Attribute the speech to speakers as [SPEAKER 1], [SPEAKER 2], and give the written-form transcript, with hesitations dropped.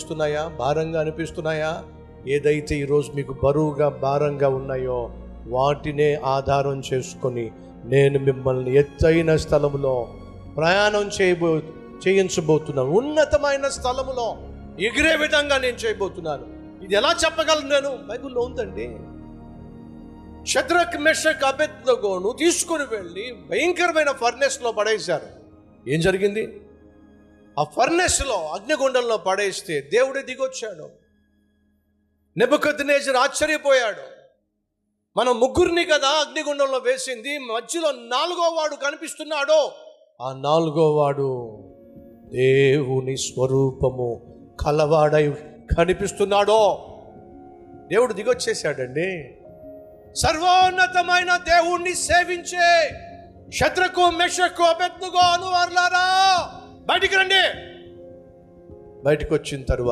[SPEAKER 1] అనిపిస్తున్నాయా? భారంగా అనిపిస్తున్నాయా? ఏదైతే ఈరోజు మీకు బరువుగా భారంగా ఉన్నాయో వాటినే ఆధారం చేసుకొని నేను మిమ్మల్ని ఎత్తైన స్థలములో ప్రయాణం చేయించబోతున్నాను. ఉన్నతమైన స్థలములో ఎగిరే విధంగా నేను చేయబోతున్నాను. ఇది ఎలా చెప్పగలను? నేను బైబిల్లో ఉందండి. షద్రక్, మెషక్, అబేద్నెగోను తీసుకుని వెళ్ళి భయంకరమైన ఫర్నెస్లో పడేశారు. ఏం జరిగింది? ఆ ఫర్నెస్లో, అగ్నిగుండంలో పడేస్తే దేవుడే దిగొచ్చాడు. నెబుకద్నెజర్ ఆశ్చర్యపోయాడు. మనం ముగ్గురిని కదా అగ్నిగుండంలో వేసింది, మధ్యలో 4వ వాడు కనిపిస్తున్నాడో, ఆ 4వ వాడు దేవుని స్వరూపము కలవాడై కనిపిస్తున్నాడో. దేవుడు దిగొచ్చేసాడండి. సర్వోన్నతమైన దేవుణ్ణి సేవించే షద్రకు, మెషకు, అబేద్నెగో అనువారులారా, బయటికి రండి. బయటకు వచ్చిన తరువాత